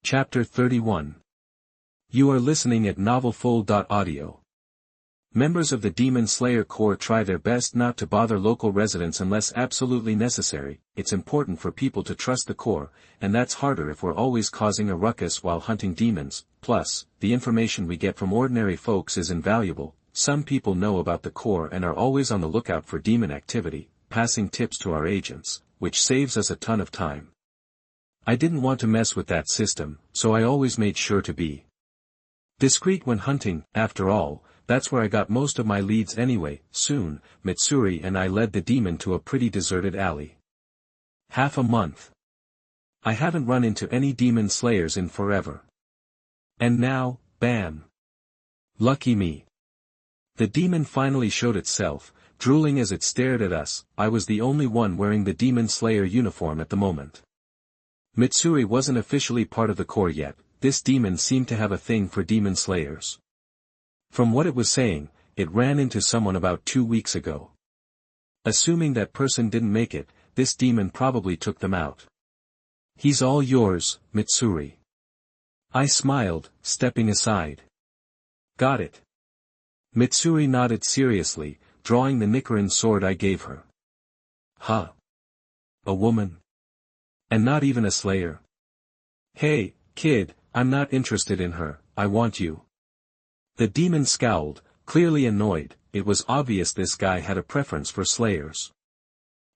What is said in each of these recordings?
Chapter 31. You are listening at novelfull.audio. Members of the Demon Slayer Corps try their best not to bother local residents unless absolutely necessary. It's important for people to trust the Corps, and that's harder if we're always causing a ruckus while hunting demons. Plus, the information we get from ordinary folks is invaluable. Some people know about the Corps and are always on the lookout for demon activity, passing tips to our agents, which saves us a ton of time. I didn't want to mess with that system, so I always made sure to be discreet when hunting. After all, that's where I got most of my leads anyway. Soon, Mitsuri and I led the demon to a pretty deserted alley. Half a month. I haven't run into any demon slayers in forever. And now, bam! Lucky me. The demon finally showed itself, drooling as it stared at us. I was the only one wearing the demon slayer uniform at the moment. Mitsuri wasn't officially part of the Corps yet. This demon seemed to have a thing for demon slayers. From what it was saying, it ran into someone about 2 weeks ago. Assuming that person didn't make it, this demon probably took them out. He's all yours, Mitsuri. I smiled, stepping aside. Got it. Mitsuri nodded seriously, drawing the Nichiren sword I gave her. Huh. A woman? And not even a slayer? Hey, kid, I'm not interested in her, I want you. The demon scowled, clearly annoyed. It was obvious this guy had a preference for slayers.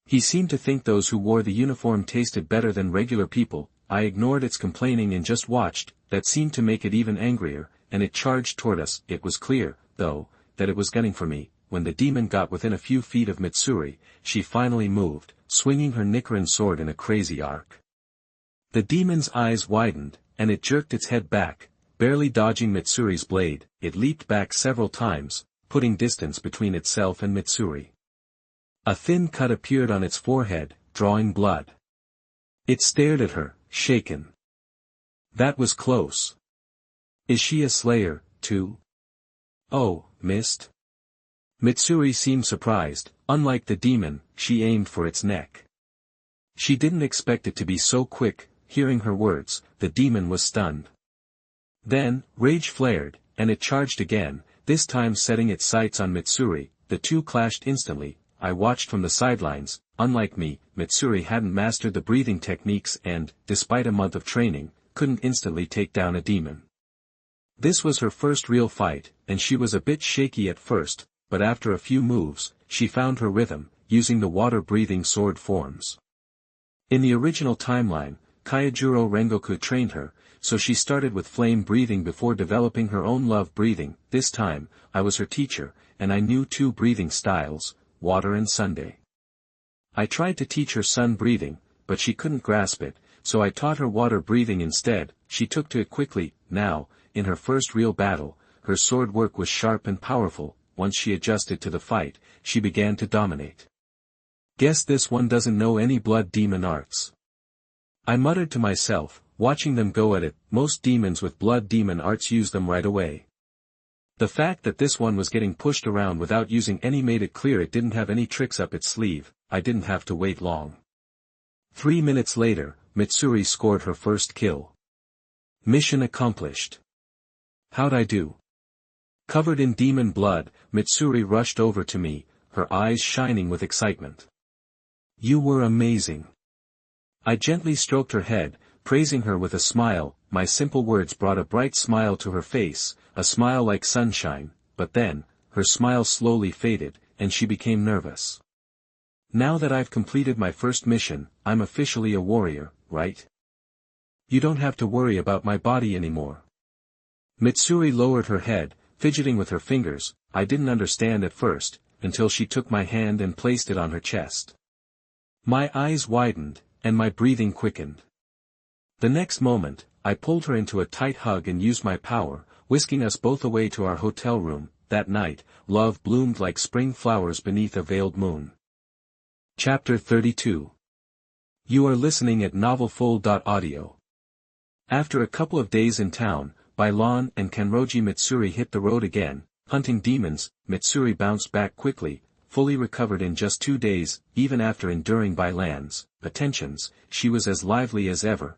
He seemed to think those who wore the uniform tasted better than regular people. I ignored its complaining and just watched. That seemed to make it even angrier, and it charged toward us. It was clear, though, that it was gunning for me. When the demon got within a few feet of Mitsuri, she finally moved, swinging her Nichiren sword in a crazy arc. The demon's eyes widened, and it jerked its head back, barely dodging Mitsuri's blade. It leaped back several times, putting distance between itself and Mitsuri. A thin cut appeared on its forehead, drawing blood. It stared at her, shaken. That was close. Is she a slayer, too? Oh, missed? Mitsuri seemed surprised. Unlike the demon, she aimed for its neck. She didn't expect it to be so quick. Hearing her words, the demon was stunned. Then, rage flared, and it charged again, this time setting its sights on Mitsuri. The two clashed instantly. I watched from the sidelines. Unlike me, Mitsuri hadn't mastered the breathing techniques and, despite a month of training, couldn't instantly take down a demon. This was her first real fight, and she was a bit shaky at first, but after a few moves, she found her rhythm, using the water-breathing sword forms. In the original timeline, Kaijuro Rengoku trained her, so she started with flame breathing before developing her own love breathing. This time, I was her teacher, and I knew 2 breathing styles, water and sunday. I tried to teach her sun breathing, but she couldn't grasp it, so I taught her water breathing instead. She took to it quickly. Now, in her first real battle, her sword work was sharp and powerful. Once she adjusted to the fight, she began to dominate. Guess this one doesn't know any blood demon arts. I muttered to myself, watching them go at it. Most demons with blood demon arts use them right away. The fact that this one was getting pushed around without using any made it clear it didn't have any tricks up its sleeve. I didn't have to wait long. 3 minutes later, Mitsuri scored her first kill. Mission accomplished. How'd I do? Covered in demon blood, Mitsuri rushed over to me, her eyes shining with excitement. You were amazing. I gently stroked her head, praising her with a smile. My simple words brought a bright smile to her face, a smile like sunshine, but then, her smile slowly faded, and she became nervous. Now that I've completed my first mission, I'm officially a warrior, right? You don't have to worry about my body anymore. Mitsuri lowered her head, fidgeting with her fingers. I didn't understand at first, until she took my hand and placed it on her chest. My eyes widened, and my breathing quickened. The next moment, I pulled her into a tight hug and used my power, whisking us both away to our hotel room. That night, love bloomed like spring flowers beneath a veiled moon. Chapter 32. You are listening at novelfull.audio. After a couple of days in town, Bai Lan and Kanroji Mitsuri hit the road again, hunting demons. Mitsuri bounced back quickly, fully recovered in just 2 days. Even after enduring Bai Lan's attentions, she was as lively as ever.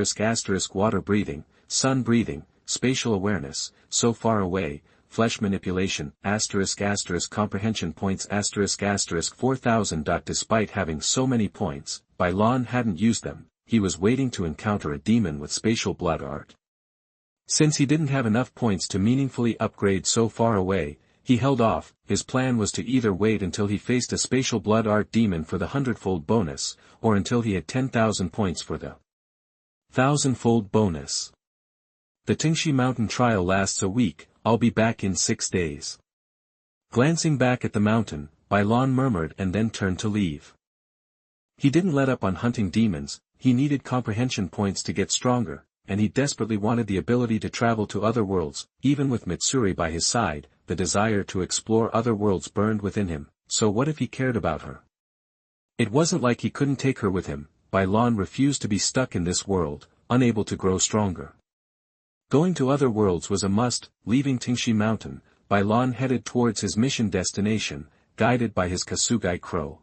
water breathing, sun breathing, spatial awareness, so far away, flesh manipulation, comprehension points 4000. Despite having so many points, Bai Lan hadn't used them, he was waiting to encounter a demon with spatial blood art. Since he didn't have enough points to meaningfully upgrade so far away, he held off. His plan was to either wait until he faced a spatial blood art demon for the 100-fold bonus, or until he had 10,000 points for the 1,000-fold bonus. The Tingshi Mountain trial lasts a week. I'll be back in 6 days. Glancing back at the mountain, Bai Lan murmured and then turned to leave. He didn't let up on hunting demons. He needed comprehension points to get stronger, and he desperately wanted the ability to travel to other worlds. Even with Mitsuri by his side, the desire to explore other worlds burned within him. So what if he cared about her? It wasn't like he couldn't take her with him. Bai Lan refused to be stuck in this world, unable to grow stronger. Going to other worlds was a must. Leaving Tingshi Mountain, Bai Lan headed towards his mission destination, guided by his Kasugai crow.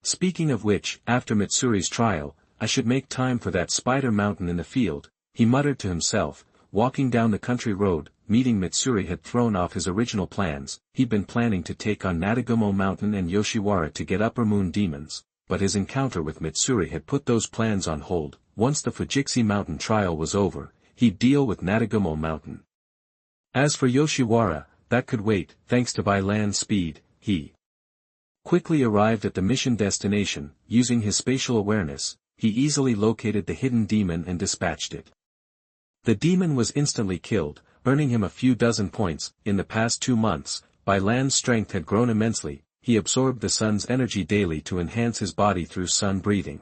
Speaking of which, after Mitsuri's trial, I should make time for that spider mountain in the field, he muttered to himself. Walking down the country road, meeting Mitsuri had thrown off his original plans. He'd been planning to take on Nadagumo Mountain and Yoshiwara to get upper moon demons, but his encounter with Mitsuri had put those plans on hold. Once the Fujitsu Mountain trial was over, he'd deal with Nadagumo Mountain. As for Yoshiwara, that could wait. Thanks to Bai Lan's speed, he quickly arrived at the mission destination. Using his spatial awareness, he easily located the hidden demon and dispatched it. The demon was instantly killed, earning him a few dozen points. In the past 2 months, Bai Lan's strength had grown immensely. He absorbed the sun's energy daily to enhance his body through sun breathing.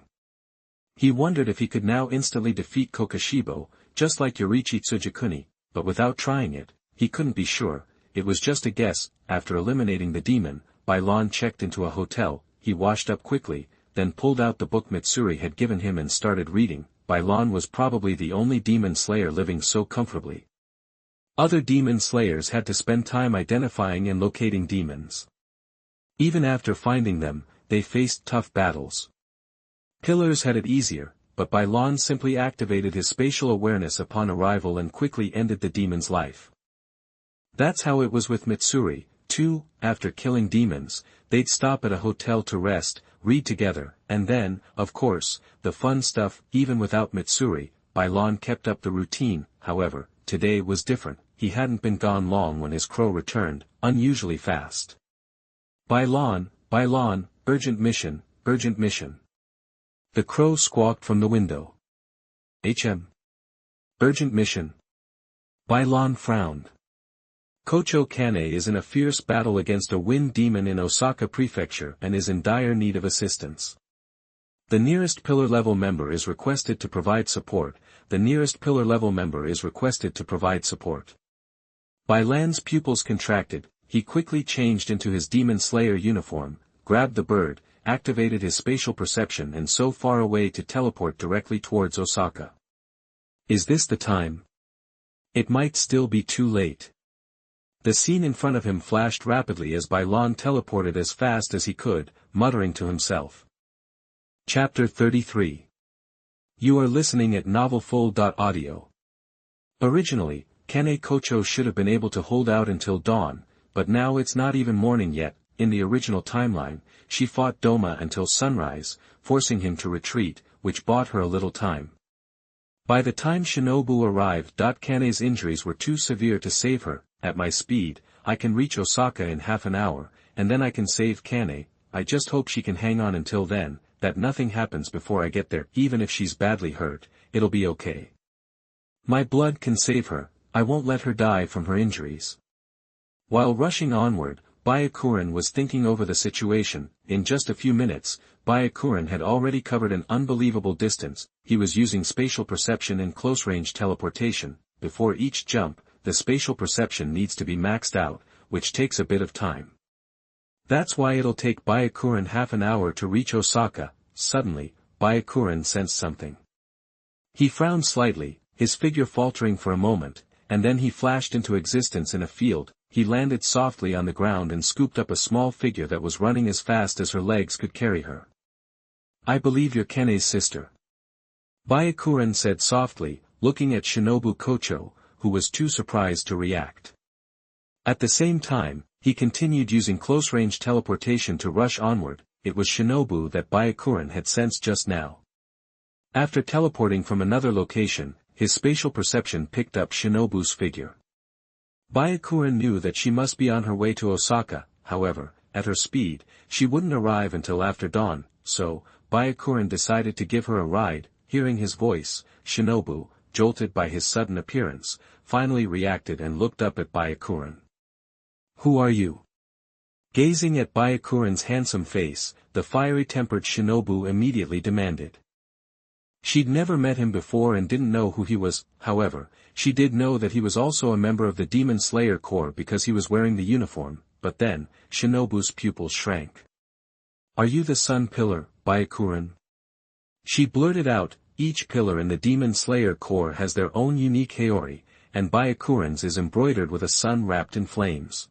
He wondered if he could now instantly defeat Kokoshibo, just like Yorichi Tsujikuni, but without trying it, he couldn't be sure. It was just a guess. After eliminating the demon, Bai Lan checked into a hotel. He washed up quickly, then pulled out the book Mitsuri had given him and started reading. Bai Lan was probably the only demon slayer living so comfortably. Other demon slayers had to spend time identifying and locating demons. Even after finding them, they faced tough battles. Pillars had it easier, but Bai Lan simply activated his spatial awareness upon arrival and quickly ended the demon's life. That's how it was with Mitsuri, too. After killing demons, they'd stop at a hotel to rest, read together, and then, of course, the fun stuff. Even without Mitsuri, Bai Lan kept up the routine. However, today was different. He hadn't been gone long when his crow returned, unusually fast. Bai Lan, urgent mission, urgent mission. The crow squawked from the window. Urgent mission. Bai Lan frowned. Kocho Kane is in a fierce battle against a wind demon in Osaka Prefecture and is in dire need of assistance. The nearest pillar-level member is requested to provide support. Bai Lan's pupils contracted. He quickly changed into his demon slayer uniform, grabbed the bird, activated his spatial perception and so far away to teleport directly towards Osaka. Is this the time? It might still be too late. The scene in front of him flashed rapidly as Bai Lan teleported as fast as he could, muttering to himself. Chapter 33. You are listening at novelfull.audio. Originally, Kane Kocho should have been able to hold out until dawn, but now it's not even morning yet. In the original timeline, she fought Doma until sunrise, forcing him to retreat, which bought her a little time. By the time Shinobu arrived, Kane's injuries were too severe to save her. At my speed, I can reach Osaka in half an hour, and then I can save Kane. I just hope she can hang on until then, that nothing happens before I get there. Even if she's badly hurt, it'll be okay. My blood can save her, I won't let her die from her injuries. While rushing onward, Byakuren was thinking over the situation. In just a few minutes, Byakuren had already covered an unbelievable distance. He was using spatial perception and close-range teleportation. Before each jump, the spatial perception needs to be maxed out, which takes a bit of time. That's why it'll take Byakuren half an hour to reach Osaka. Suddenly, Byakuren sensed something. He frowned slightly, his figure faltering for a moment, and then he flashed into existence in a field. He landed softly on the ground and scooped up a small figure that was running as fast as her legs could carry her. I believe you're Kene's sister. Byakuren said softly, looking at Shinobu Kocho, who was too surprised to react. At the same time, he continued using close-range teleportation to rush onward. It was Shinobu that Byakuren had sensed just now. After teleporting from another location, his spatial perception picked up Shinobu's figure. Byakuren knew that she must be on her way to Osaka. However, at her speed, she wouldn't arrive until after dawn, so, Byakuren decided to give her a ride. Hearing his voice, Shinobu, jolted by his sudden appearance, finally reacted and looked up at Byakuren. Who are you? Gazing at Byakuren's handsome face, the fiery-tempered Shinobu immediately demanded. She'd never met him before and didn't know who he was. However, she did know that he was also a member of the Demon Slayer Corps because he was wearing the uniform. But then, Shinobu's pupils shrank. Are you the Sun Pillar, Byakuren? She blurted out. Each pillar in the Demon Slayer Corps has their own unique Haori, and Byakuren's is embroidered with a sun wrapped in flames.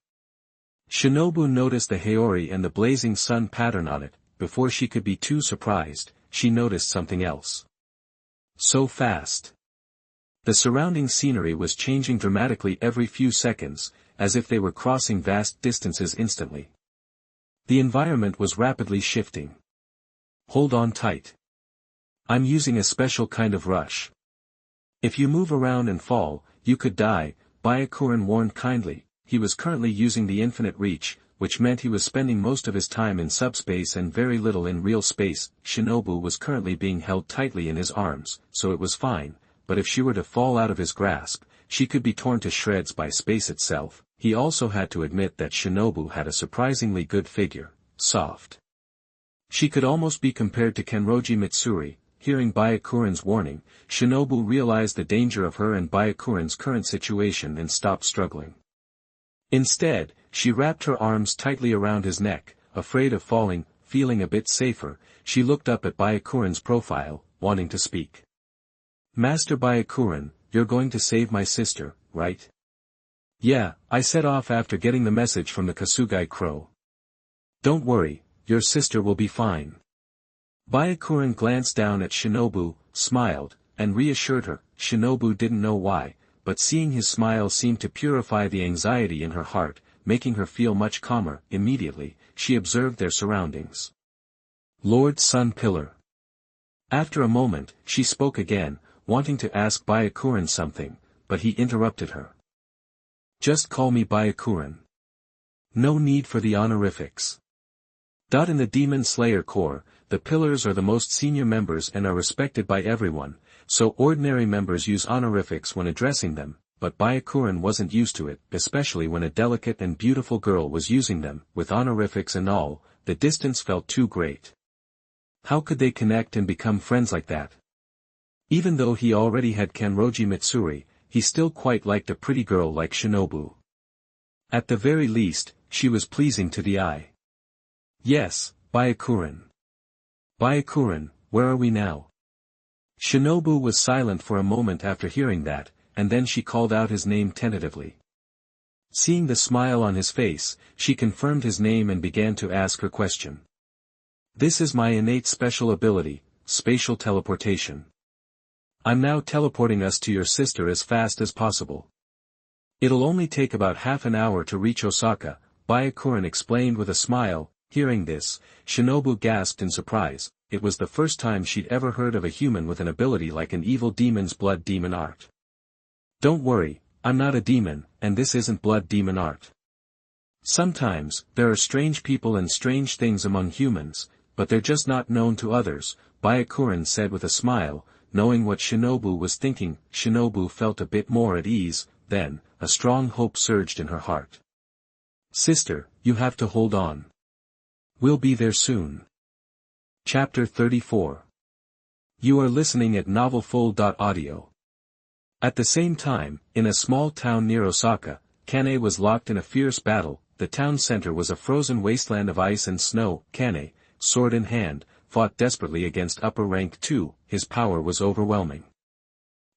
Shinobu noticed the Haori and the blazing sun pattern on it. Before she could be too surprised, she noticed something else. So fast. The surrounding scenery was changing dramatically every few seconds, as if they were crossing vast distances instantly. The environment was rapidly shifting. Hold on tight. I'm using a special kind of rush. If you move around and fall, you could die, Byakuren warned kindly. He was currently using the infinite reach, which meant he was spending most of his time in subspace and very little in real space. Shinobu was currently being held tightly in his arms, so it was fine, but if she were to fall out of his grasp, she could be torn to shreds by space itself. He also had to admit that Shinobu had a surprisingly good figure, soft. She could almost be compared to Kenroji Mitsuri. Hearing Byakuren's warning, Shinobu realized the danger of her and Byakuren's current situation and stopped struggling. Instead, she wrapped her arms tightly around his neck, afraid of falling. Feeling a bit safer, she looked up at Byakuren's profile, wanting to speak. Master Byakuren, you're going to save my sister, right? Yeah, I set off after getting the message from the Kasugai Crow. Don't worry, your sister will be fine. Byakuren glanced down at Shinobu, smiled, and reassured her. Shinobu didn't know why, but seeing his smile seemed to purify the anxiety in her heart, making her feel much calmer. Immediately, she observed their surroundings. Lord Sun Pillar. After a moment, she spoke again, wanting to ask Byakuren something, but he interrupted her. Just call me Byakuren. No need for the honorifics. In the Demon Slayer Corps, the pillars are the most senior members and are respected by everyone, so ordinary members use honorifics when addressing them, but Byakuren wasn't used to it, especially when a delicate and beautiful girl was using them. With honorifics and all, the distance felt too great. How could they connect and become friends like that? Even though he already had Kenroji Mitsuri, he still quite liked a pretty girl like Shinobu. At the very least, she was pleasing to the eye. Yes, Byakuren. Byakuren, where are we now? Shinobu was silent for a moment after hearing that, and then she called out his name tentatively. Seeing the smile on his face, she confirmed his name and began to ask her question. This is my innate special ability, spatial teleportation. I'm now teleporting us to your sister as fast as possible. It'll only take about half an hour to reach Osaka, Byakuren explained with a smile. Hearing this, Shinobu gasped in surprise. It was the first time she'd ever heard of a human with an ability like an evil demon's blood demon art. Don't worry, I'm not a demon, and this isn't blood demon art. Sometimes, there are strange people and strange things among humans, but they're just not known to others, Byakuren said with a smile. Knowing what Shinobu was thinking, Shinobu felt a bit more at ease. Then, a strong hope surged in her heart. Sister, you have to hold on. We'll be there soon. Chapter 34. You are listening at novelfull.audio. At the same time, in a small town near Osaka, Kane was locked in a fierce battle. The town center was a frozen wasteland of ice and snow. Kane, sword in hand, fought desperately against upper rank 2, his power was overwhelming.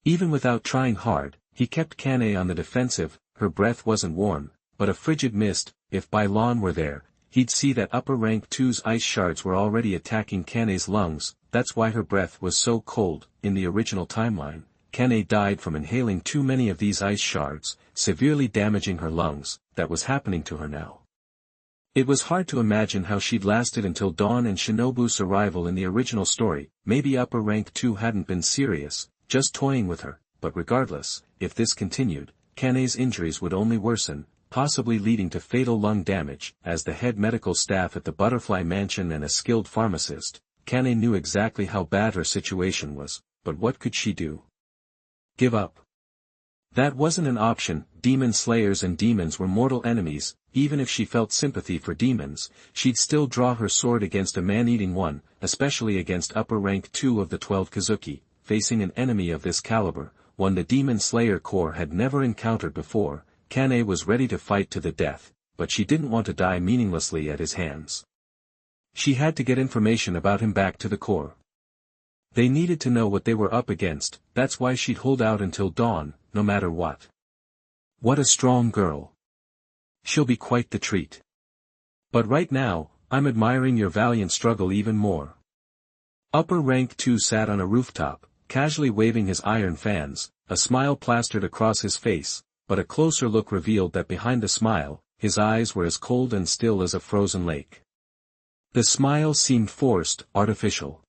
Even without trying hard, he kept Kane on the defensive. Her breath wasn't warm, but a frigid mist. If Bai Lan were there, he'd see that upper rank 2's ice shards were already attacking Kane's lungs. That's why her breath was so cold. In the original timeline, Kane died from inhaling too many of these ice shards, severely damaging her lungs. That was happening to her now. It was hard to imagine how she'd lasted until dawn and Shinobu's arrival in the original story. Maybe upper rank 2 hadn't been serious, just toying with her, but regardless, if this continued, Kane's injuries would only worsen, possibly leading to fatal lung damage. As the head medical staff at the Butterfly Mansion and a skilled pharmacist, Kane knew exactly how bad her situation was, but what could she do? Give up. That wasn't an option. Demon slayers and demons were mortal enemies. Even if she felt sympathy for demons, she'd still draw her sword against a man-eating one, especially against upper rank 2 of the 12 Kazuki. Facing an enemy of this caliber, one the Demon Slayer Corps had never encountered before, Kane was ready to fight to the death, but she didn't want to die meaninglessly at his hands. She had to get information about him back to the Corps. They needed to know what they were up against. That's why she'd hold out until dawn, no matter what. What a strong girl. She'll be quite the treat. But right now, I'm admiring your valiant struggle even more. Upper rank 2 sat on a rooftop, casually waving his iron fans. A smile plastered across his face, but a closer look revealed that behind the smile, his eyes were as cold and still as a frozen lake. The smile seemed forced, artificial.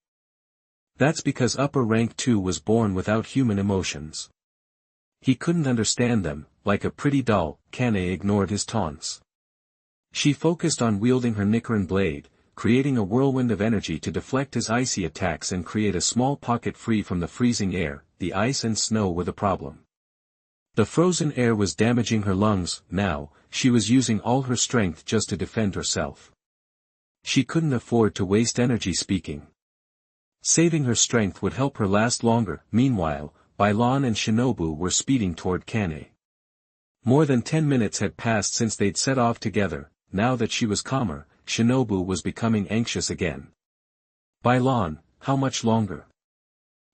That's because upper rank 2 was born without human emotions. He couldn't understand them. Like a pretty doll, Kane ignored his taunts. She focused on wielding her Nichiren blade, creating a whirlwind of energy to deflect his icy attacks and create a small pocket free from the freezing air. The ice and snow were the problem. The frozen air was damaging her lungs. Now, she was using all her strength just to defend herself. She couldn't afford to waste energy speaking. Saving her strength would help her last longer. Meanwhile, Bai Lan and Shinobu were speeding toward Kane. More than 10 minutes had passed since they'd set off together. Now that she was calmer, Shinobu was becoming anxious again. Bai Lan, how much longer?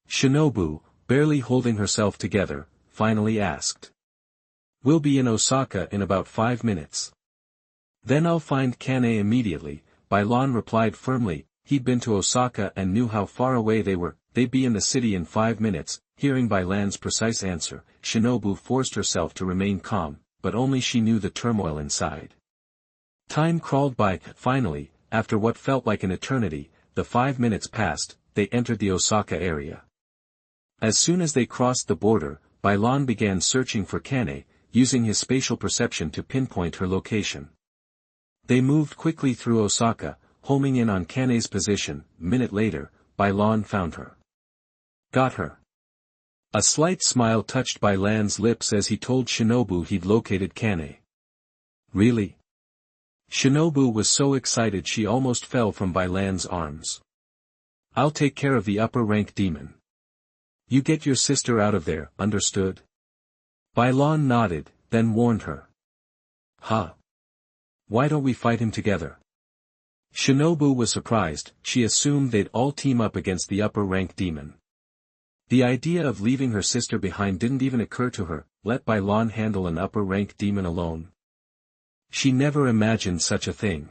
Shinobu, barely holding herself together, finally asked. We'll be in Osaka in about 5 minutes. Then I'll find Kane immediately, Bai Lan replied firmly. He'd been to Osaka and knew how far away they were. They'd be in the city in 5 minutes. Hearing Bai Lan's precise answer, Shinobu forced herself to remain calm, but only she knew the turmoil inside. Time crawled by. Finally, after what felt like an eternity, the 5 minutes passed. They entered the Osaka area. As soon as they crossed the border, Bai Lan began searching for Kane, using his spatial perception to pinpoint her location. They moved quickly through Osaka, homing in on Kane's position. A minute later, Bai Lan found her. Got her. A slight smile touched Bai Lan's lips as he told Shinobu he'd located Kane. Really? Shinobu was so excited she almost fell from Bai Lan's arms. I'll take care of the upper rank demon. You get your sister out of there, understood? Bai Lan nodded, then warned her. Huh? Why don't we fight him together? Shinobu was surprised. She assumed they'd all team up against the upper rank demon. The idea of leaving her sister behind didn't even occur to her. Let Bai Lan handle an upper rank demon alone. She never imagined such a thing.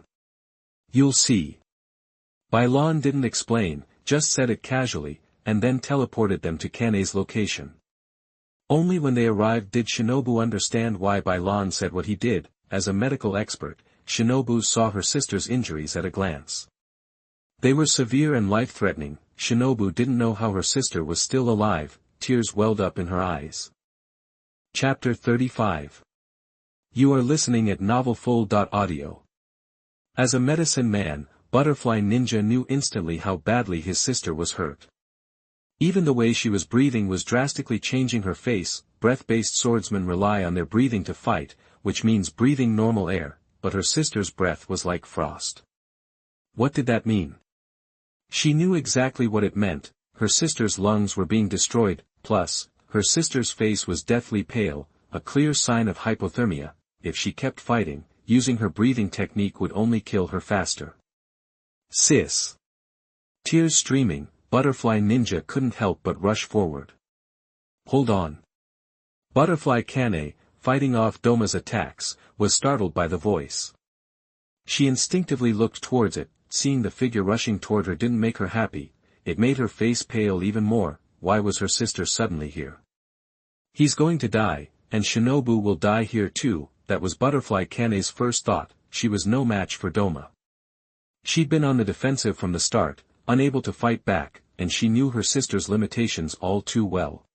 You'll see. Bai Lan didn't explain, just said it casually, and then teleported them to Kane's location. Only when they arrived did Shinobu understand why Bai Lan said what he did. As a medical expert, Shinobu saw her sister's injuries at a glance. They were severe and life-threatening. Shinobu didn't know how her sister was still alive. Tears welled up in her eyes. Chapter 35. You are listening at novelfull.audio. As a medicine man, Butterfly Ninja knew instantly how badly his sister was hurt. Even the way she was breathing was drastically changing her face. Breath-based swordsmen rely on their breathing to fight, which means breathing normal air, but her sister's breath was like frost. What did that mean? She knew exactly what it meant. Her sister's lungs were being destroyed, plus, her sister's face was deathly pale, a clear sign of hypothermia. If she kept fighting, using her breathing technique would only kill her faster. Sis. Tears streaming, Butterfly Ninja couldn't help but rush forward. Hold on. Butterfly Kane, fighting off Doma's attacks, was startled by the voice. She instinctively looked towards it. Seeing the figure rushing toward her didn't make her happy, it made her face pale even more. Why was her sister suddenly here? He's going to die, and Shinobu will die here too. That was Butterfly Kane's first thought. She was no match for Doma. She'd been on the defensive from the start, unable to fight back, and she knew her sister's limitations all too well.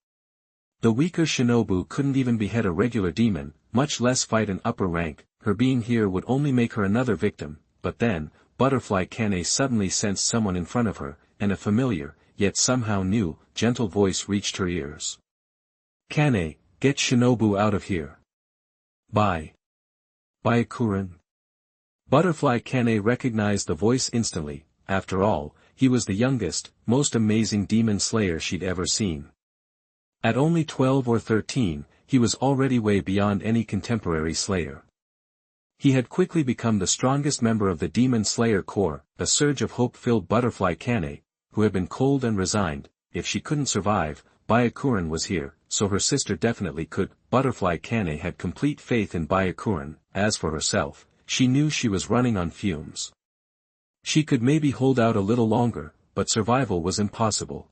The weaker Shinobu couldn't even behead a regular demon, much less fight an upper rank. Her being here would only make her another victim. But then, Butterfly Kane suddenly sensed someone in front of her, and a familiar, yet somehow new, gentle voice reached her ears. Kane, get Shinobu out of here. Byakuren. Butterfly Kane recognized the voice instantly. After all, he was the youngest, most amazing demon slayer she'd ever seen. At only 12 or 13, he was already way beyond any contemporary slayer. He had quickly become the strongest member of the Demon Slayer Corps. A surge of hope filled Butterfly Kane, who had been cold and resigned. If she couldn't survive, Byakuren was here, so her sister definitely could. Butterfly Kane had complete faith in Byakuren. As for herself, she knew she was running on fumes. She could maybe hold out a little longer, but survival was impossible.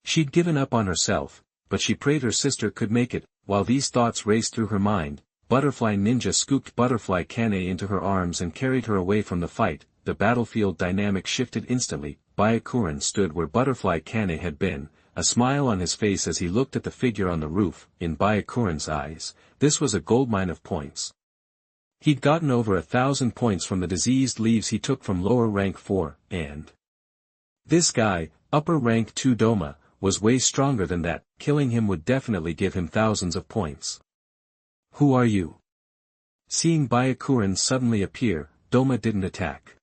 She'd given up on herself, but she prayed her sister could make it. While these thoughts raced through her mind, Butterfly Ninja scooped Butterfly Kane into her arms and carried her away from the fight. The battlefield dynamic shifted instantly. Byakuren stood where Butterfly Kane had been, a smile on his face as he looked at the figure on the roof. In Byakuren's eyes, this was a goldmine of points. He'd gotten over 1,000 points from the diseased leaves he took from lower rank 4, and this guy, upper rank 2 Doma, was way stronger than that. Killing him would definitely give him thousands of points. Who are you? Seeing Byakuren suddenly appear, Doma didn't attack.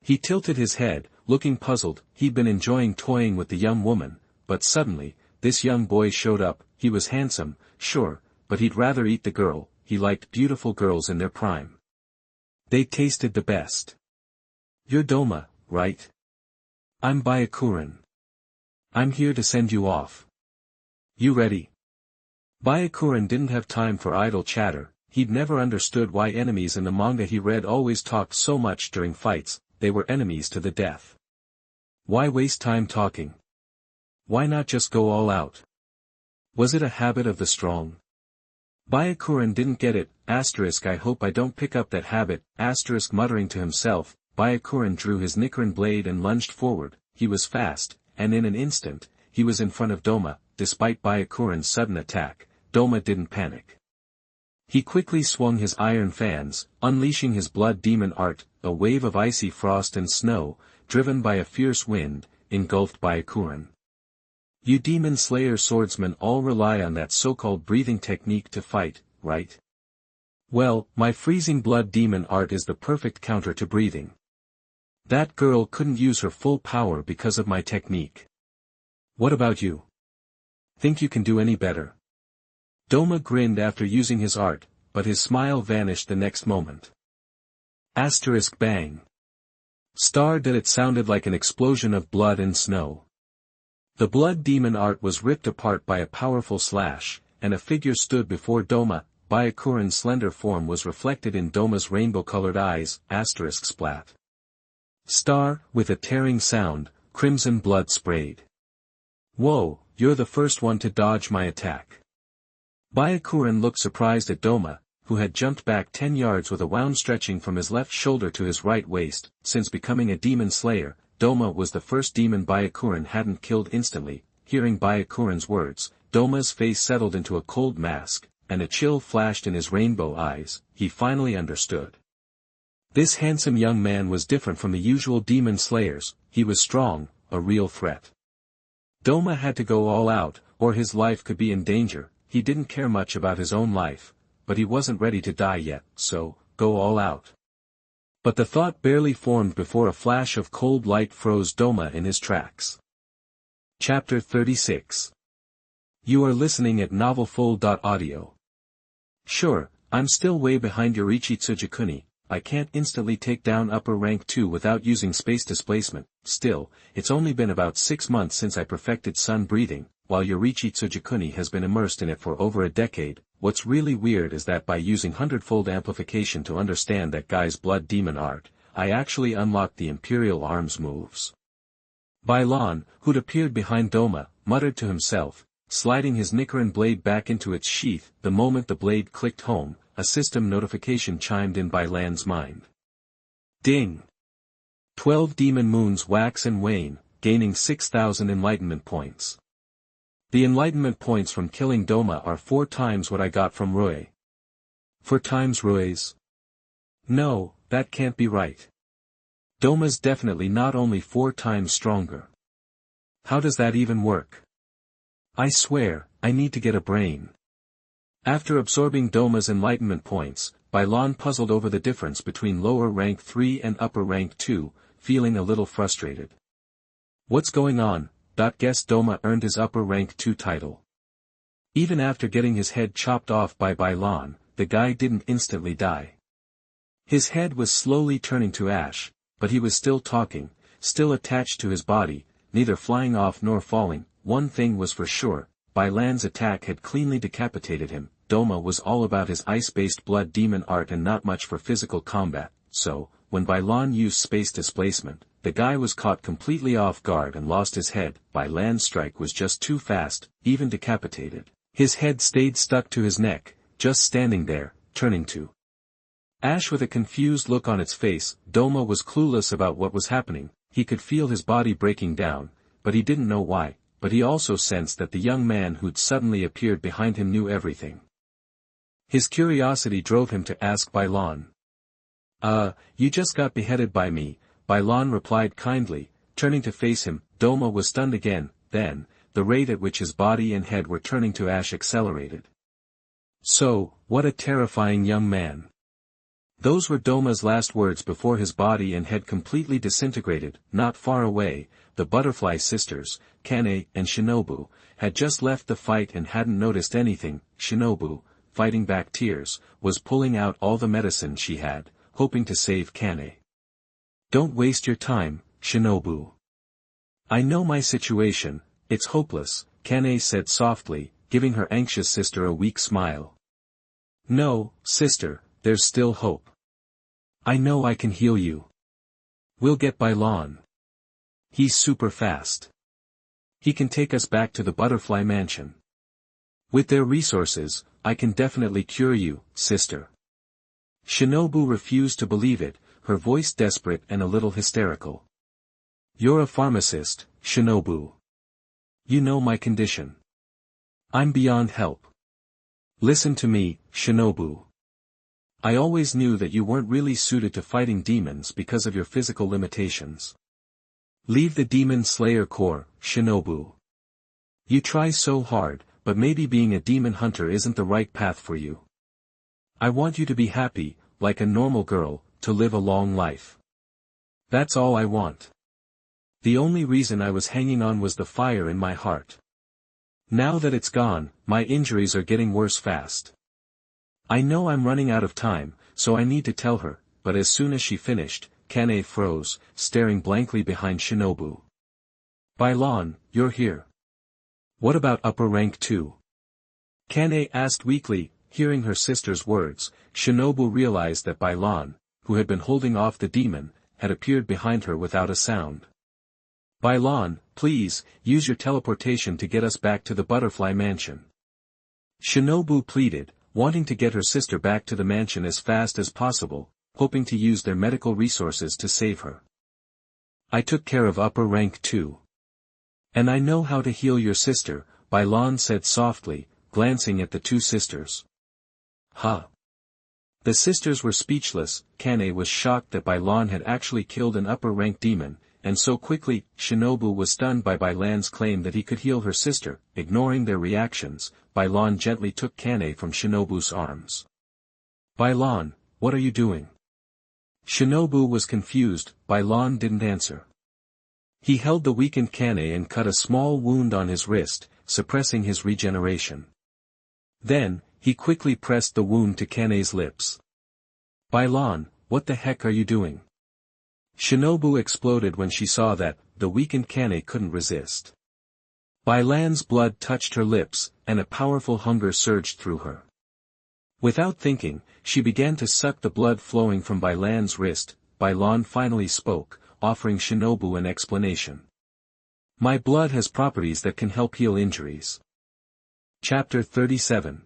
He tilted his head, looking puzzled. He'd been enjoying toying with the young woman, but suddenly, this young boy showed up. He was handsome, sure, but he'd rather eat the girl. He liked beautiful girls in their prime. They tasted the best. You're Doma, right? I'm Byakuren. I'm here to send you off. You ready? Byakuren didn't have time for idle chatter. He'd never understood why enemies in the manga he read always talked so much during fights. They were enemies to the death. Why waste time talking? Why not just go all out? Was it a habit of the strong? Byakuren didn't get it. I hope I don't pick up that habit. Muttering to himself, Byakuren drew his Nichiren blade and lunged forward. He was fast, and in an instant, he was in front of Doma. Despite Byakuren's sudden attack, Doma didn't panic. He quickly swung his iron fans, unleashing his blood demon art. A wave of icy frost and snow, driven by a fierce wind, engulfed Byakuren. You demon slayer swordsmen all rely on that so-called breathing technique to fight, right? Well, my freezing blood demon art is the perfect counter to breathing. That girl couldn't use her full power because of my technique. What about you? Think you can do any better? Doma grinned after using his art, but his smile vanished the next moment. Bang. That it sounded like an explosion of blood and snow. The blood demon art was ripped apart by a powerful slash, and a figure stood before Doma. Byakuren's slender form was reflected in Doma's rainbow-colored eyes. Splat. With a tearing sound, crimson blood sprayed. Whoa, you're the first one to dodge my attack. Byakuren looked surprised at Doma, who had jumped back 10 yards with a wound stretching from his left shoulder to his right waist. Since becoming a demon slayer, Doma was the first demon Byakuren hadn't killed instantly. Hearing Byakuren's words, Doma's face settled into a cold mask, and a chill flashed in his rainbow eyes. He finally understood. This handsome young man was different from the usual demon slayers. He was strong, a real threat. Doma had to go all out, or his life could be in danger. He didn't care much about his own life, but he wasn't ready to die yet, so, go all out. But the thought barely formed before a flash of cold light froze Doma in his tracks. Chapter 36. You are listening at novelfull.audio. Sure, I'm still way behind Yoriichi Tsujikuni. I can't instantly take down upper rank 2 without using space displacement. Still, it's only been about 6 months since I perfected sun breathing, while Yoriichi Tsujikuni has been immersed in it for over a decade. What's really weird is that by using 100-fold amplification to understand that guy's blood demon art, I actually unlocked the Imperial Arms moves. Bai Lan, who'd appeared behind Doma, muttered to himself, sliding his Nichiren blade back into its sheath. The moment the blade clicked home, a system notification chimed in Bai Lan's mind. Ding! 12 demon moons wax and wane, gaining 6,000 enlightenment points. The enlightenment points from killing Doma are 4 times what I got from Rui. 4 times Rui's? No, that can't be right. Doma's definitely not only 4 times stronger. How does that even work? I swear, I need to get a brain. After absorbing Doma's enlightenment points, Bai Lan puzzled over the difference between lower rank 3 and upper rank 2, feeling a little frustrated. What's going on? Guess Doma earned his upper rank 2 title. Even after getting his head chopped off by Bai Lan, the guy didn't instantly die. His head was slowly turning to ash, but he was still talking, still attached to his body, neither flying off nor falling. One thing was for sure, Bai Lan's attack had cleanly decapitated him. Doma was all about his ice-based blood demon art and not much for physical combat, so, when Bai Lan used space displacement, the guy was caught completely off guard and lost his head. Bai Lan's strike was just too fast. Even decapitated, his head stayed stuck to his neck, just standing there, turning to ash with a confused look on its face. Doma was clueless about what was happening. He could feel his body breaking down, but he didn't know why. But he also sensed that the young man who'd suddenly appeared behind him knew everything. His curiosity drove him to ask Bai Lan. You just got beheaded by me, Bai Lan replied kindly, turning to face him. Doma was stunned again. Then, the rate at which his body and head were turning to ash accelerated. So, what a terrifying young man. Those were Doma's last words before his body and head completely disintegrated. Not far away, the Butterfly sisters, Kane and Shinobu, had just left the fight and hadn't noticed anything. Shinobu, fighting back tears, was pulling out all the medicine she had, hoping to save Kane. Don't waste your time, Shinobu. I know my situation, it's hopeless, Kane said softly, giving her anxious sister a weak smile. No, sister, there's still hope. I know I can heal you. We'll get Bai Lan. He's super fast. He can take us back to the Butterfly Mansion. With their resources, I can definitely cure you, sister. Shinobu refused to believe it, her voice desperate and a little hysterical. You're a pharmacist, Shinobu. You know my condition. I'm beyond help. Listen to me, Shinobu. I always knew that you weren't really suited to fighting demons because of your physical limitations. Leave the Demon Slayer Corps, Shinobu. You try so hard, but maybe being a demon hunter isn't the right path for you. I want you to be happy, like a normal girl, to live a long life. That's all I want. The only reason I was hanging on was the fire in my heart. Now that it's gone, my injuries are getting worse fast. I know I'm running out of time, so I need to tell her, but as soon as she finished, Kane froze, staring blankly behind Shinobu. Bai Lan, you're here. What about upper rank 2? Kane asked weakly. Hearing her sister's words, Shinobu realized that Bai Lan, who had been holding off the demon, had appeared behind her without a sound. Bai Lan, please, use your teleportation to get us back to the butterfly mansion. Shinobu pleaded, wanting to get her sister back to the mansion as fast as possible, hoping to use their medical resources to save her. I took care of upper rank too. And I know how to heal your sister, Bai Lan said softly, glancing at the two sisters. Huh. The sisters were speechless. Kane was shocked that Bai Lan had actually killed an upper rank demon, and so quickly. Shinobu was stunned by Bai Lan's claim that he could heal her sister. Ignoring their reactions, Bai Lan gently took Kane from Shinobu's arms. Bai Lan, what are you doing? Shinobu was confused. Bai Lan didn't answer. He held the weakened Kane and cut a small wound on his wrist, suppressing his regeneration. Then, he quickly pressed the wound to Kane's lips. Bai Lan, what the heck are you doing? Shinobu exploded when she saw that the weakened Kane couldn't resist. Bai Lan's blood touched her lips, and a powerful hunger surged through her. Without thinking, she began to suck the blood flowing from Bai Lan's wrist. Bai Lan finally spoke, offering Shinobu an explanation. My blood has properties that can help heal injuries. Chapter 37.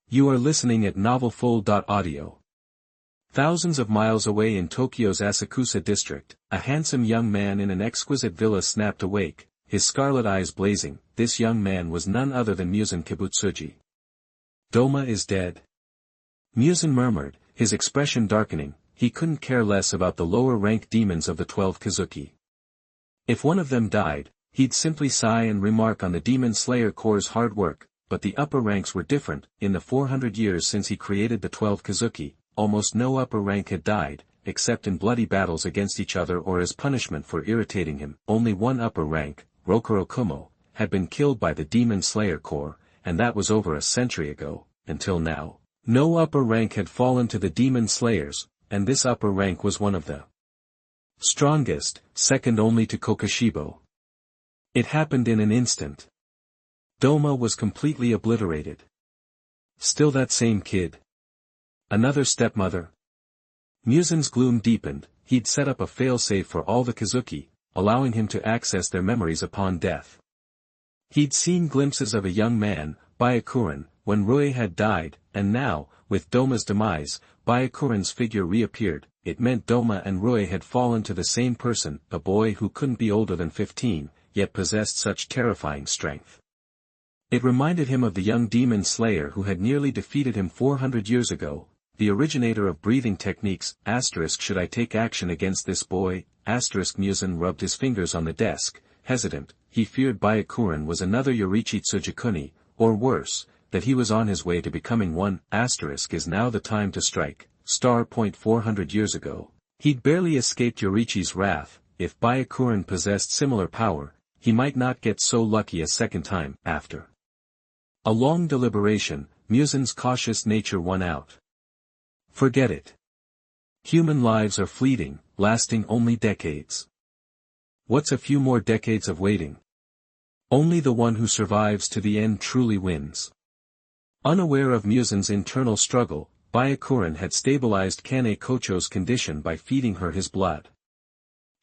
You are listening at novelfull.audio. Thousands of miles away in Tokyo's Asakusa district, a handsome young man in an exquisite villa snapped awake, his scarlet eyes blazing. This young man was none other than Muzan Kibutsuji. Doma is dead. Muzan murmured, his expression darkening. He couldn't care less about the lower-rank demons of the 12 Kazuki. If one of them died, he'd simply sigh and remark on the Demon Slayer Corps' hard work, but the upper ranks were different. In the 400 years since he created the 12 Kazuki, almost no upper rank had died, except in bloody battles against each other or as punishment for irritating him. Only one upper rank, Rokuro Kumo, had been killed by the Demon Slayer Corps, and that was over a century ago. Until now, no upper rank had fallen to the Demon Slayers, and this upper rank was one of the strongest, second only to Kokoshibo. It happened in an instant. Doma was completely obliterated. Still that same kid. Another stepmother. Muzan's gloom deepened. He'd set up a failsafe for all the Kazuki, allowing him to access their memories upon death. He'd seen glimpses of a young man, Byakuran, when Rui had died, and now, with Doma's demise, Byakuran's figure reappeared. It meant Doma and Rui had fallen to the same person, a boy who couldn't be older than 15, yet possessed such terrifying strength. It reminded him of the young demon slayer who had nearly defeated him 400 years ago, the originator of breathing techniques. Should I take action against this boy? Muzan rubbed his fingers on the desk, hesitant. He feared Byakuran was another Yorichi Tsujikuni, or worse, that he was on his way to becoming one. Is now the time to strike. 400 years ago, he'd barely escaped Yorichi's wrath. If Byakuran possessed similar power, he might not get so lucky a second time. After a long deliberation, Muzan's cautious nature won out. Forget it. Human lives are fleeting, lasting only decades. What's a few more decades of waiting? Only the one who survives to the end truly wins. Unaware of Muzan's internal struggle, Byakuran had stabilized Kane Kocho's condition by feeding her his blood.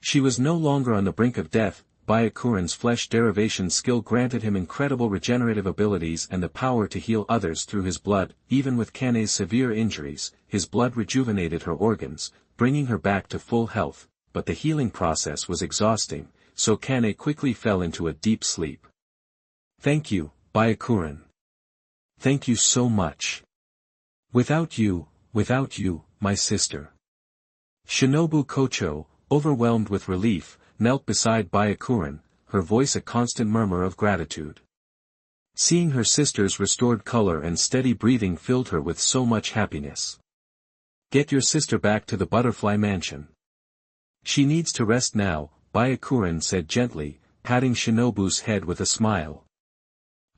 She was no longer on the brink of death. Byakuran's flesh derivation skill granted him incredible regenerative abilities and the power to heal others through his blood. Even with Kane's severe injuries, his blood rejuvenated her organs, bringing her back to full health, but the healing process was exhausting, so Kane quickly fell into a deep sleep. Thank you, Byakuran. Thank you so much. Without you, my sister. Shinobu Kocho, overwhelmed with relief, knelt beside Byakuran, her voice a constant murmur of gratitude. Seeing her sister's restored color and steady breathing filled her with so much happiness. Get your sister back to the butterfly mansion. She needs to rest now, Byakuran said gently, patting Shinobu's head with a smile.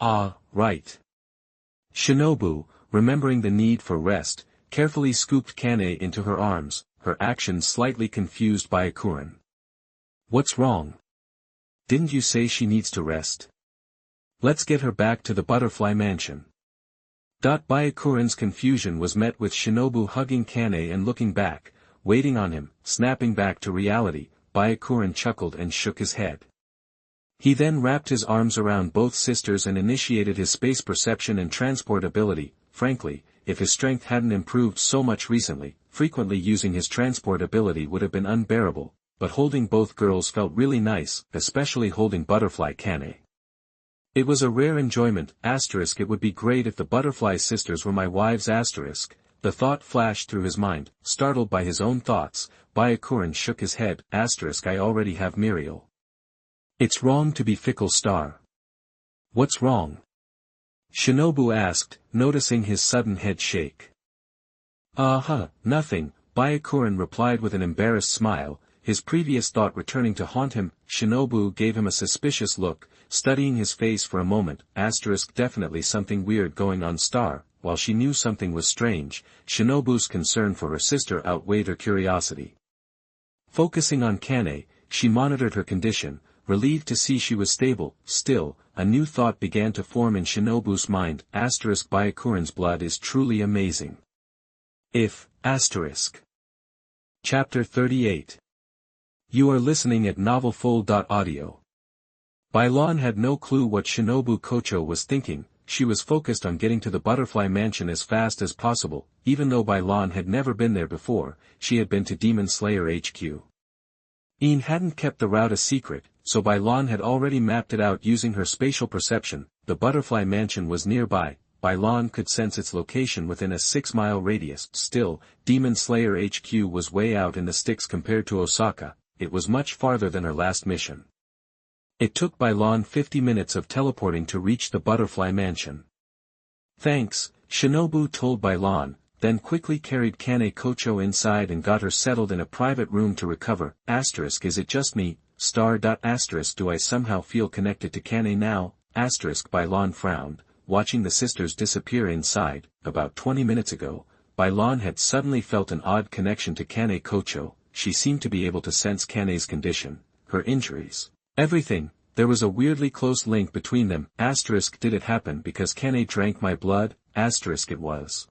Ah, right. Shinobu, remembering the need for rest, carefully scooped Kane into her arms, her actions slightly confused Byakuran. What's wrong? Didn't you say she needs to rest? Let's get her back to the butterfly mansion. Byakuran's confusion was met with Shinobu hugging Kane and looking back, waiting on him, snapping back to reality. Byakuran chuckled and shook his head. He then wrapped his arms around both sisters and initiated his space perception and transport ability. Frankly, if his strength hadn't improved so much recently, frequently using his transport ability would have been unbearable, but holding both girls felt really nice, especially holding Butterfly Kane. It was a rare enjoyment. It would be great if the Butterfly sisters were my wives. The thought flashed through his mind. Startled by his own thoughts, Byakuran shook his head. I already have Muriel. It's wrong to be fickle, Star. What's wrong? Shinobu asked, noticing his sudden head shake. Nothing, Byakuran replied with an embarrassed smile, his previous thought returning to haunt him. Shinobu gave him a suspicious look, studying his face for a moment. Definitely something weird going on, Star. While she knew something was strange, Shinobu's concern for her sister outweighed her curiosity. Focusing on Kane, she monitored her condition, relieved to see she was stable. Still, a new thought began to form in Shinobu's mind. Byakuran's blood is truly amazing. If, Chapter 38. You are listening at novelfull.audio. Bai Lan had no clue what Shinobu Kocho was thinking. She was focused on getting to the Butterfly Mansion as fast as possible. Even though Bai Lan had never been there before, she had been to Demon Slayer HQ. Een hadn't kept the route a secret, so Bai Lan had already mapped it out using her spatial perception. The Butterfly Mansion was nearby. Bai Lan could sense its location within a 6-mile radius. Still, Demon Slayer HQ was way out in the sticks compared to Osaka. It was much farther than her last mission. It took Bai Lan 50 minutes of teleporting to reach the Butterfly Mansion. Thanks, Shinobu told Bai Lan, then quickly carried Kane Kocho inside and got her settled in a private room to recover. Is it just me, Star? Do I somehow feel connected to Kane now? Bai Lan frowned, watching the sisters disappear inside. About 20 minutes ago, Bai Lan had suddenly felt an odd connection to Kane Kocho. She seemed to be able to sense Kane's condition, her injuries. Everything. There was a weirdly close link between them. Did it happen because Kane drank my blood? It was.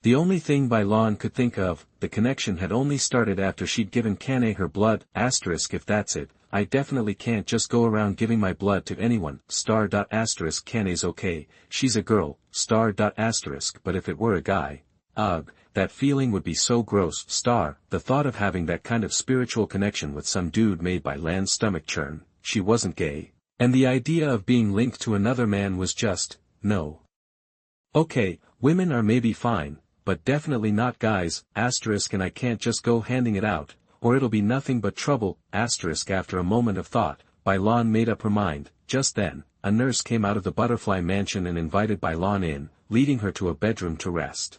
The only thing Bai Lan could think of, the connection had only started after she'd given Kane her blood. If that's it, I definitely can't just go around giving my blood to anyone. Star. Kane's okay, she's a girl. Star. But if it were a guy, ugh, that feeling would be so gross. Star. The thought of having that kind of spiritual connection with some dude made Bai Lan's stomach churn. She wasn't gay. And the idea of being linked to another man was just, no. Okay, women are maybe fine, but definitely not guys. And I can't just go handing it out, or it'll be nothing but trouble. After a moment of thought, Bai Lan made up her mind. Just then, a nurse came out of the Butterfly Mansion and invited Bai Lan in, leading her to a bedroom to rest.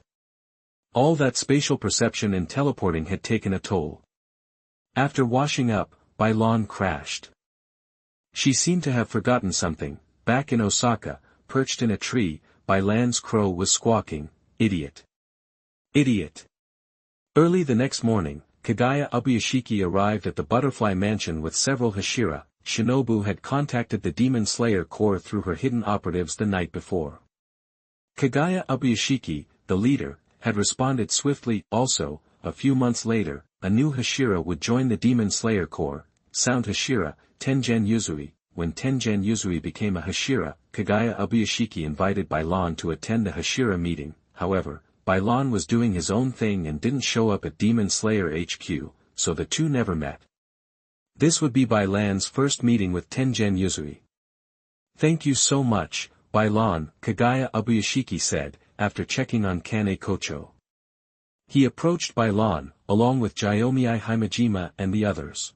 All that spatial perception and teleporting had taken a toll. After washing up, Bai Lan crashed. She seemed to have forgotten something. Back in Osaka, perched in a tree, Bai Lan's crow was squawking, "Idiot! Idiot!" Early the next morning, Kaguya Ubuyashiki arrived at the Butterfly Mansion with several Hashira. Shinobu had contacted the Demon Slayer Corps through her hidden operatives the night before. Kaguya Ubuyashiki, the leader, had responded swiftly. Also, a few months later, a new Hashira would join the Demon Slayer Corps, Sound Hashira, Tengen Yuzui. When Tengen Yuzui became a Hashira, Kaguya Ubuyashiki invited Bai Lan to attend the Hashira meeting. However, Bai Lan was doing his own thing and didn't show up at Demon Slayer HQ, so the two never met. This would be Bai Lan's first meeting with Tengen Yuzui. "Thank you so much, Bai Lan," Kaguya Ubuyashiki said, after checking on Kane Kocho. He approached Bai Lan, along with Jyomiai Himejima and the others.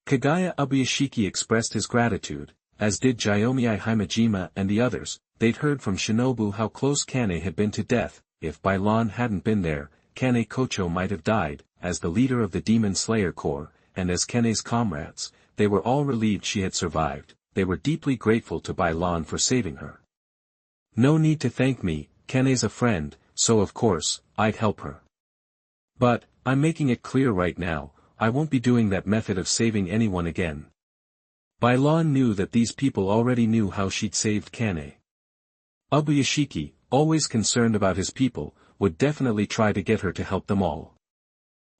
Kaguya Ubuyashiki expressed his gratitude, as did Jyomiai Himejima and the others. They'd heard from Shinobu how close Kane had been to death. If Bai Lan hadn't been there, Kane Kocho might have died. As the leader of the Demon Slayer Corps, and as Kane's comrades, they were all relieved she had survived. They were deeply grateful to Bai Lan for saving her. "No need to thank me, Kane's a friend, so of course, I'd help her. But, I'm making it clear right now, I won't be doing that method of saving anyone again." Bai Lan knew that these people already knew how she'd saved Kane. Ubuyashiki, always concerned about his people, would definitely try to get her to help them all.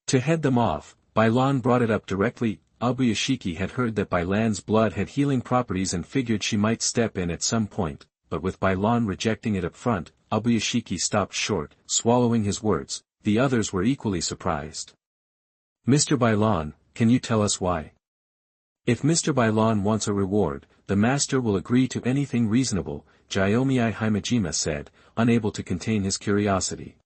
To head them off, Bai Lan brought it up directly. Abuyashiki had heard that Bai Lan's blood had healing properties and figured she might step in at some point, but with Bai Lan rejecting it up front, Abuyashiki stopped short, swallowing his words. The others were equally surprised. Mr. Bai Lan, can you tell us why? If Mr. Bai Lan wants a reward, the master will agree to anything reasonable, Jyomiai Himejima said, unable to contain his curiosity.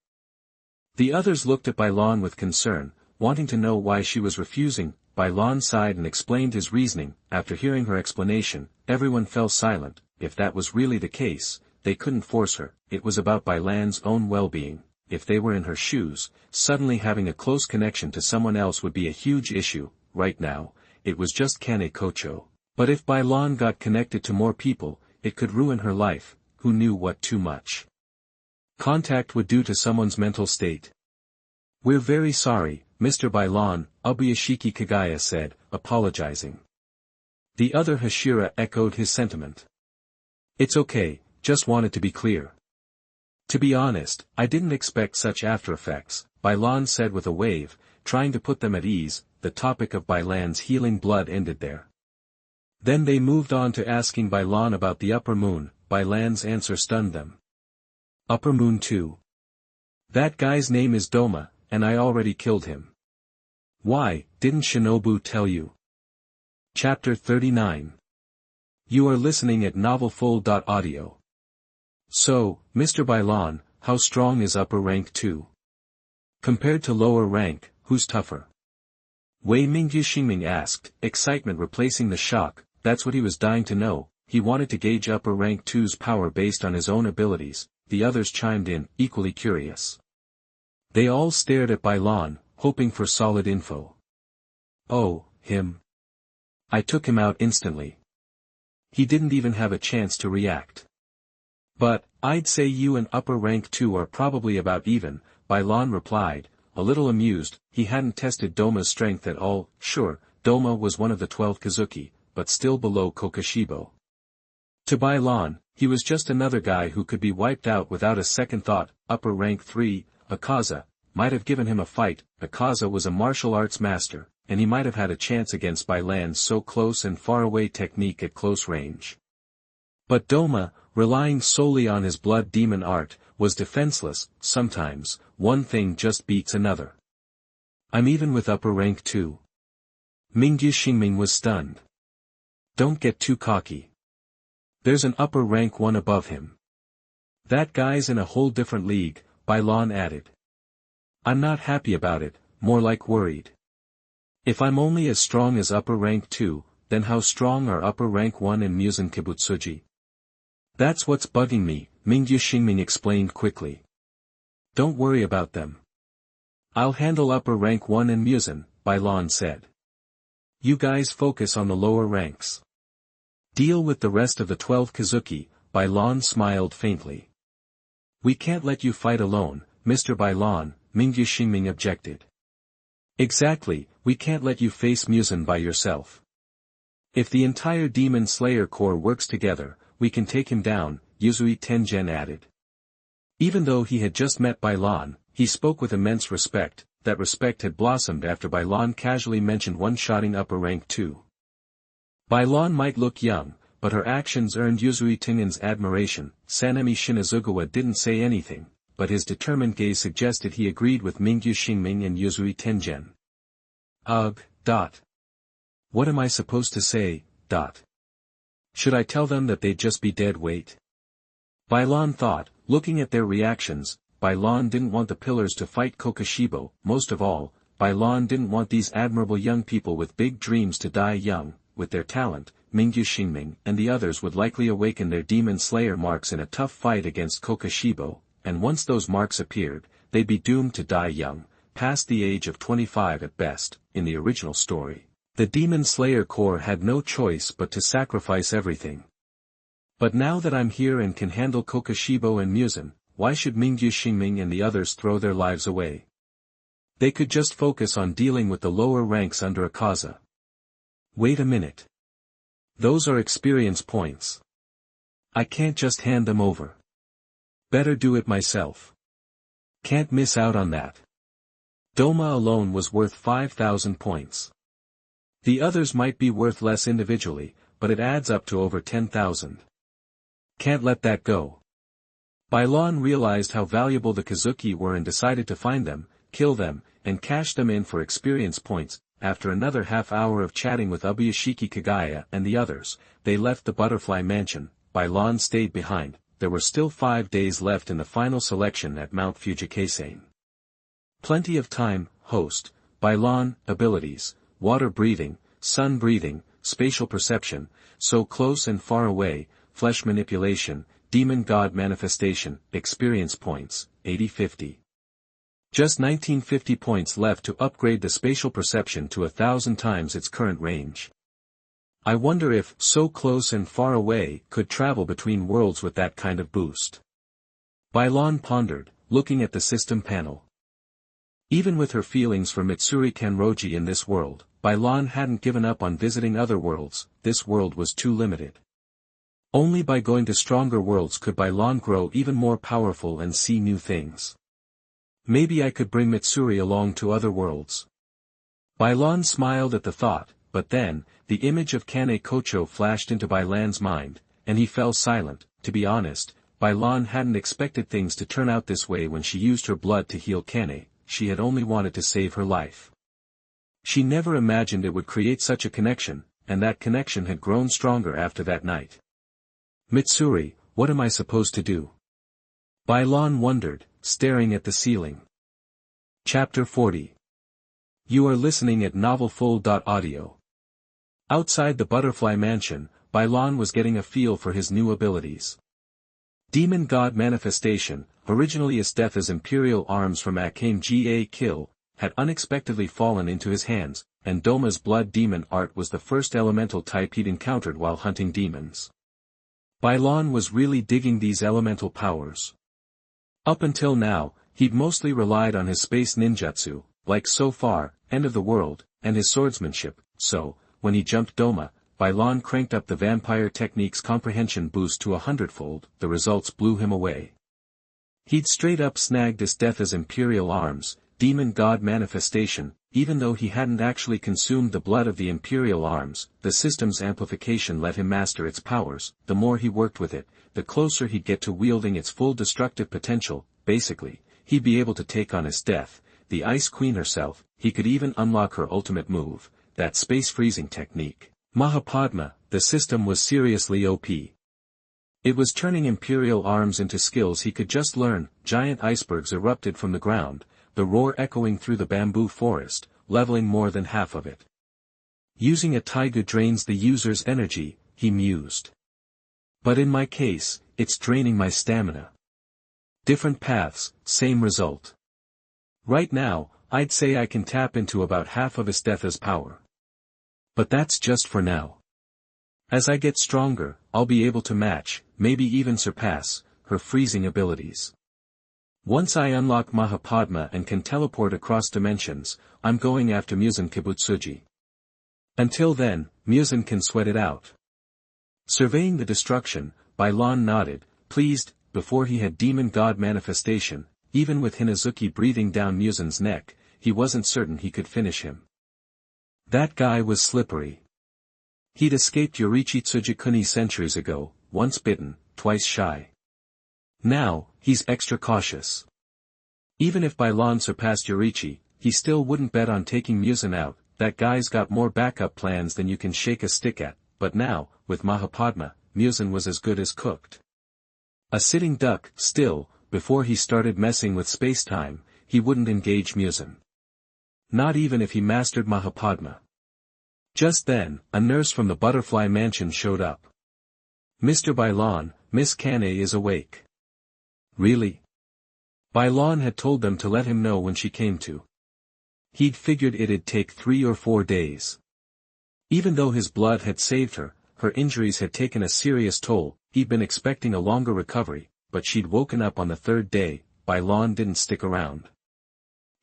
The others looked at Bai Lan with concern, wanting to know why she was refusing. Bai Lan sighed and explained his reasoning. After hearing her explanation, everyone fell silent. If that was really the case, they couldn't force her. It was about Bai Lan's own well-being. If they were in her shoes, suddenly having a close connection to someone else would be a huge issue. Right now, it was just Kane Kocho. But if Bai Lan got connected to more people, it could ruin her life. Who knew what too much contact would do to someone's mental state? We're very sorry, Mr. Bai Lan, Abuyashiki Kagaya said, apologizing. The other Hashira echoed his sentiment. It's okay, just wanted to be clear. To be honest, I didn't expect such after effects, Bai Lan said with a wave, trying to put them at ease. The topic of Bai Lan's healing blood ended there. Then they moved on to asking Bai Lan about the upper moon. Bai Lan's answer stunned them. Upper moon too? That guy's name is Doma, and I already killed him. Why, didn't Shinobu tell you? Chapter 39. You are listening at novelfull.audio. So, Mr. Bai Lan, how strong is upper rank 2? Compared to lower rank, who's tougher? Wei Mingyu Xingming asked, excitement replacing the shock. That's what he was dying to know. He wanted to gauge upper rank 2's power based on his own abilities. The others chimed in, equally curious. They all stared at Bai Lan, hoping for solid info. Oh, him. I took him out instantly. He didn't even have a chance to react. But, I'd say you and upper rank 2 are probably about even, Bai Lan replied, a little amused. He hadn't tested Doma's strength at all. Sure, Doma was one of the 12 Kazuki, but still below Kokoshibo. To Bai Lan, he was just another guy who could be wiped out without a second thought. Upper rank 3, Akaza, might have given him a fight. Akaza was a martial arts master, and he might have had a chance against Bai Lan's so close and far away technique at close range. But Doma, relying solely on his blood demon art, was defenseless. Sometimes, one thing just beats another. I'm even with upper rank 2. Mingyu Xingming was stunned. Don't get too cocky. There's an upper rank 1 above him. That guy's in a whole different league, Bai Lan added. I'm not happy about it, more like worried. If I'm only as strong as upper rank 2, then how strong are upper rank 1 and Musen Kibutsuji? That's what's bugging me, Mingyu Xingming explained quickly. Don't worry about them. I'll handle upper rank 1 and Musen, Bai Lan said. You guys focus on the lower ranks. Deal with the rest of the 12 Kazuki, Bai Lan smiled faintly. We can't let you fight alone, Mr. Bai Lan, Mingyu Xingming objected. Exactly, we can't let you face Musen by yourself. If the entire Demon Slayer Corps works together, we can take him down, Yuzui Tengen added. Even though he had just met Bai Lan, he spoke with immense respect. That respect had blossomed after Bai Lan casually mentioned one-shotting upper rank 2. Bai Lan might look young, but her actions earned Yuzui Tengen's admiration. Sanemi Shinazugawa didn't say anything, but his determined gaze suggested he agreed with Mingyu Xingming and Yuzui Tengen. Ugh. What am I supposed to say? Should I tell them that they'd just be dead weight? Bai Lan thought, looking at their reactions. Bai Lan didn't want the pillars to fight Kokoshibo. Most of all, Bai Lan didn't want these admirable young people with big dreams to die young. With their talent, Mingyu Xingming and the others would likely awaken their Demon Slayer marks in a tough fight against Kokoshibo, and once those marks appeared, they'd be doomed to die young, past the age of 25 at best. In the original story, the Demon Slayer Corps had no choice but to sacrifice everything. But now that I'm here and can handle Kokoshibo and Musen, why should Mingyu Xingming and the others throw their lives away? They could just focus on dealing with the lower ranks under Akaza. Wait a minute. Those are experience points. I can't just hand them over. Better do it myself. Can't miss out on that. Doma alone was worth 5,000 points. The others might be worth less individually, but it adds up to over 10,000. Can't let that go. Bai Lan realized how valuable the Kazuki were and decided to find them, kill them, and cash them in for experience points. After another half hour of chatting with Ubuyashiki Kagaya and the others, they left the Butterfly Mansion. Bai Lan stayed behind. There were still 5 days left in the final selection at Mount Fujikasen. Plenty of time. Host, Bai Lan. Abilities, water breathing, sun breathing, spatial perception, so close and far away, flesh manipulation, demon god manifestation, experience points, 80-50. Just 1950 points left to upgrade the spatial perception to 1,000 times its current range. I wonder if so close and far away could travel between worlds with that kind of boost. Bai Lan pondered, looking at the system panel. Even with her feelings for Mitsuri Kanroji in this world, Bai Lan hadn't given up on visiting other worlds. This world was too limited. Only by going to stronger worlds could Bai Lan grow even more powerful and see new things. Maybe I could bring Mitsuri along to other worlds. Bai Lan smiled at the thought, but then, the image of Kane Kocho flashed into Bai Lan's mind, and he fell silent. To be honest, Bai Lan hadn't expected things to turn out this way when she used her blood to heal Kane. She had only wanted to save her life. She never imagined it would create such a connection, and that connection had grown stronger after that night. Mitsuri, what am I supposed to do? Bai Lan wondered, staring at the ceiling. Chapter 40. You are listening at novelfull.audio. Outside the Butterfly Mansion, Bai Lan was getting a feel for his new abilities. Demon God Manifestation, originally Isthetha's imperial arms from Akame Ga Kill, had unexpectedly fallen into his hands, and Doma's blood demon art was the first elemental type he'd encountered while hunting demons. Bai Lan was really digging these elemental powers. Up until now, he'd mostly relied on his space ninjutsu, like so far, End of the World, and his swordsmanship, so, when he jumped Doma, Bai Lan cranked up the vampire technique's comprehension boost to 100-fold, the results blew him away. He'd straight up snagged Isthetha's imperial arms, demon god manifestation, even though he hadn't actually consumed the blood of the imperial arms. The system's amplification let him master its powers. The more he worked with it, the closer he'd get to wielding its full destructive potential. Basically, he'd be able to take on Isthetha, the Ice Queen herself. He could even unlock her ultimate move, that space freezing technique. Mahapadma. The system was seriously OP. It was turning imperial arms into skills he could just learn. Giant icebergs erupted from the ground, the roar echoing through the bamboo forest, leveling more than half of it. Using a taiga drains the user's energy, he mused. But in my case, it's draining my stamina. Different paths, same result. Right now, I'd say I can tap into about half of Isthetha's power. But that's just for now. As I get stronger, I'll be able to match, maybe even surpass, her freezing abilities. Once I unlock Mahapadma and can teleport across dimensions, I'm going after Muzan Kibutsuji. Until then, Muzan can sweat it out. Surveying the destruction, Bai Lan nodded, pleased. Before he had demon god manifestation, even with Hinazuki breathing down Muzan's neck, he wasn't certain he could finish him. That guy was slippery. He'd escaped Yorichi Tsujikuni centuries ago, once bitten, twice shy. Now, he's extra cautious. Even if Bai Lan surpassed Yorichi, he still wouldn't bet on taking Muzan out. That guy's got more backup plans than you can shake a stick at. But now, with Mahapadma, Muzan was as good as cooked. A sitting duck. Still, before he started messing with space-time, he wouldn't engage Muzan. Not even if he mastered Mahapadma. Just then, a nurse from the Butterfly Mansion showed up. Mr. Bai Lan, Miss Kane is awake. Really? Bai Lan had told them to let him know when she came to. He'd figured it'd take 3 or 4 days. Even though his blood had saved her, her injuries had taken a serious toll. He'd been expecting a longer recovery, but she'd woken up on the 3rd day. Bai Lan didn't stick around.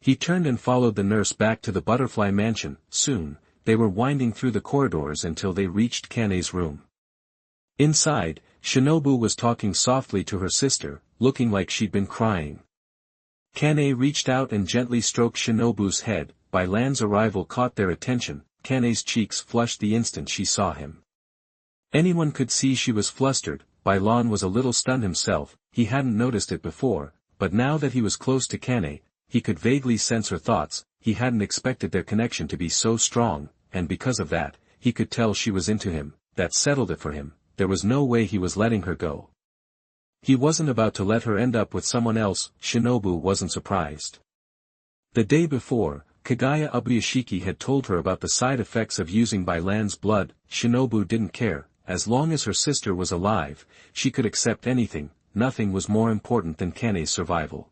He turned and followed the nurse back to the Butterfly Mansion. Soon, they were winding through the corridors until they reached Kane's room. Inside, Shinobu was talking softly to her sister, looking like she'd been crying. Kane reached out and gently stroked Shinobu's head. Bai Lan's arrival caught their attention. Kane's cheeks flushed the instant she saw him. Anyone could see she was flustered. Bai Lan was a little stunned himself. He hadn't noticed it before, but now that he was close to Kane, he could vaguely sense her thoughts. He hadn't expected their connection to be so strong, and because of that, he could tell she was into him. That settled it for him. There was no way he was letting her go. He wasn't about to let her end up with someone else. Shinobu wasn't surprised. The day before, Kagaya Ubuyashiki had told her about the side effects of using Bai Lan's blood. Shinobu didn't care. As long as her sister was alive, she could accept anything. Nothing was more important than Kane's survival.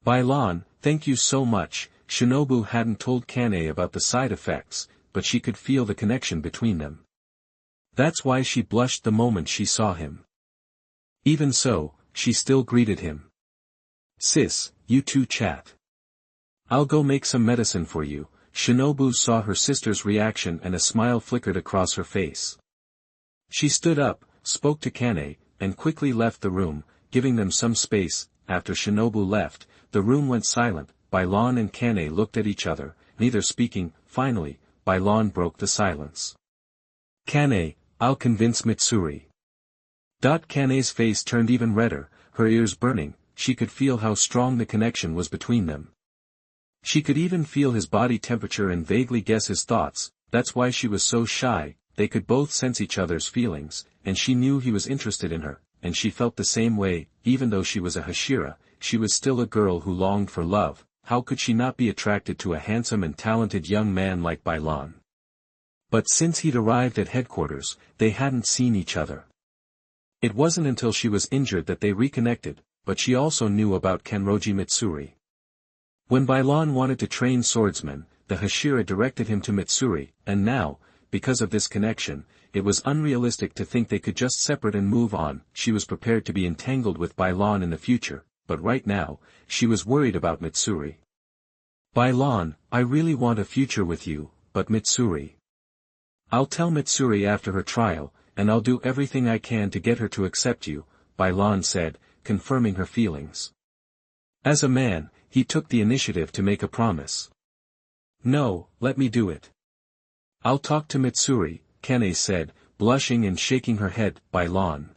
Bai Lan, thank you so much. Shinobu hadn't told Kane about the side effects, but she could feel the connection between them. That's why she blushed the moment she saw him. Even so, she still greeted him. Sis, you two chat. I'll go make some medicine for you. Shinobu saw her sister's reaction and a smile flickered across her face. She stood up, spoke to Kane, and quickly left the room, giving them some space. After Shinobu left, the room went silent. Bai Lan and Kane looked at each other, neither speaking. Finally, Bai Lan broke the silence. Kane, I'll convince Mitsuri. Kane's face turned even redder, her ears burning. She could feel how strong the connection was between them. She could even feel his body temperature and vaguely guess his thoughts. That's why she was so shy. They could both sense each other's feelings, and she knew he was interested in her, and she felt the same way. Even though she was a Hashira, she was still a girl who longed for love. How could she not be attracted to a handsome and talented young man like Bai Lan? But since he'd arrived at headquarters, they hadn't seen each other. It wasn't until she was injured that they reconnected, but she also knew about Kenroji Mitsuri. When Bai Lan wanted to train swordsmen, the Hashira directed him to Mitsuri, and now, because of this connection, it was unrealistic to think they could just separate and move on. She was prepared to be entangled with Bai Lan in the future, but right now, she was worried about Mitsuri. Bai Lan, I really want a future with you, but Mitsuri. I'll tell Mitsuri after her trial, and I'll do everything I can to get her to accept you, Bai Lan said, confirming her feelings. As a man, he took the initiative to make a promise. No, let me do it. I'll talk to Mitsuri, Kane said, blushing and shaking her head. Bai Lan.